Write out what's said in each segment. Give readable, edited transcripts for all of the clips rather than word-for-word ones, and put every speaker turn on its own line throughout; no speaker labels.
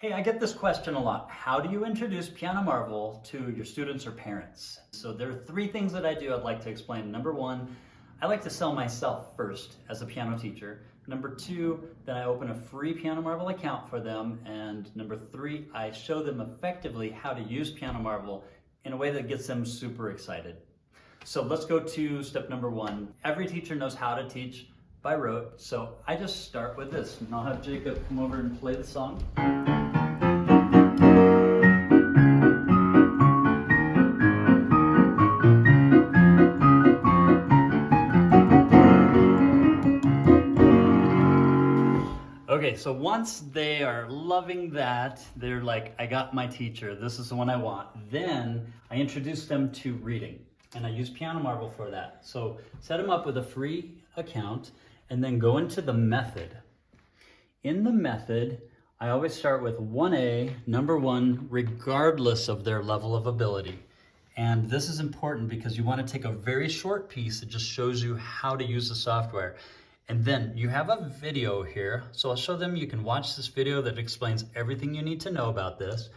Hey, I get this question a lot. How do you introduce Piano Marvel to your students or parents? So there are three things that I do I'd like to explain. Number one, I like to sell myself first as a piano teacher. Number two, then I open a free Piano Marvel account for them. And number three, I show them effectively how to use Piano Marvel in a way that gets them super excited. So let's go to step number one. Every teacher knows how to teach by rote, so I just start with this. And I'll have Jacob come over and play the song. Okay, so once they are loving that, they're like, I got my teacher, this is the one I want. Then I introduce them to reading, and I use Piano Marvel for that. So set them up with a free account, and then go into the method. In the method, I always start with 1A, number one, regardless of their level of ability. And this is important because you want to take a very short piece that just shows you how to use the software. And then you have a video here. So I'll show them, you can watch this video that explains everything you need to know about this.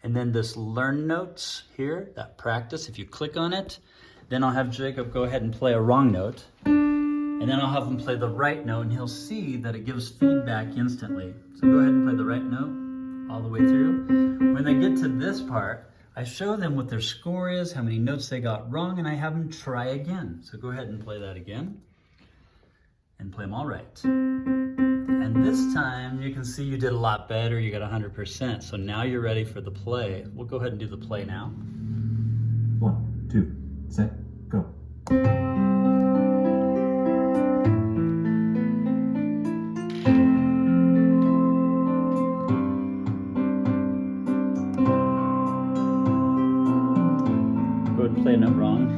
And then this learn notes here, that practice, if you click on it, then I'll have Jacob go ahead and play a wrong note. And then I'll have him play the right note, and he'll see that it gives feedback instantly. So go ahead and play the right note all the way through. When they get to this part, I show them what their score is, how many notes they got wrong, and I have them try again. So go ahead and play that again, and play them all right. And this time, you can see you did a lot better, you got 100%. So now you're ready for the play. We'll go ahead and do the play now.
1, 2, set, go.
Go ahead and play a note wrong.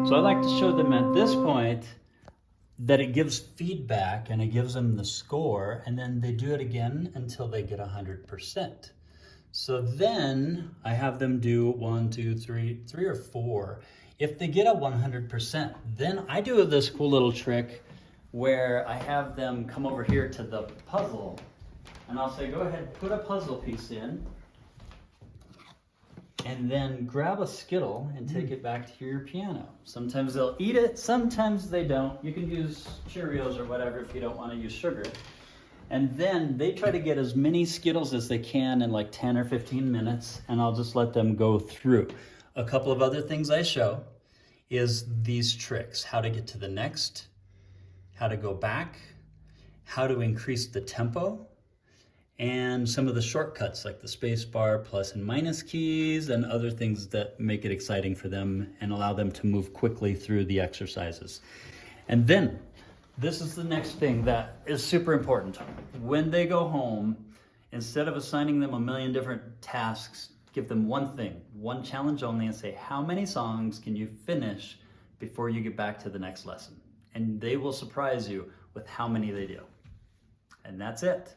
So I like to show them at this point that it gives feedback and it gives them the score, and then they do it again until they get 100%. So then I have them do 1, 2, 3 or 4. If they get a 100%, then I do this cool little trick where I have them come over here to the puzzle, and I'll say, go ahead, put a puzzle piece in, and then grab a Skittle and take it back to your piano. Sometimes they'll eat it, sometimes they don't. You can use Cheerios or whatever if you don't want to use sugar. And then they try to get as many Skittles as they can in like 10 or 15 minutes, and I'll just let them go through. A couple of other things I show is these tricks: how to get to the next, how to go back, how to increase the tempo, and some of the shortcuts like the space bar, plus and minus keys, and other things that make it exciting for them and allow them to move quickly through the exercises. And then this is the next thing that is super important. When they go home, instead of assigning them a million different tasks, give them one thing, one challenge only, and say, how many songs can you finish before you get back to the next lesson? And they will surprise you with how many they do. And that's it.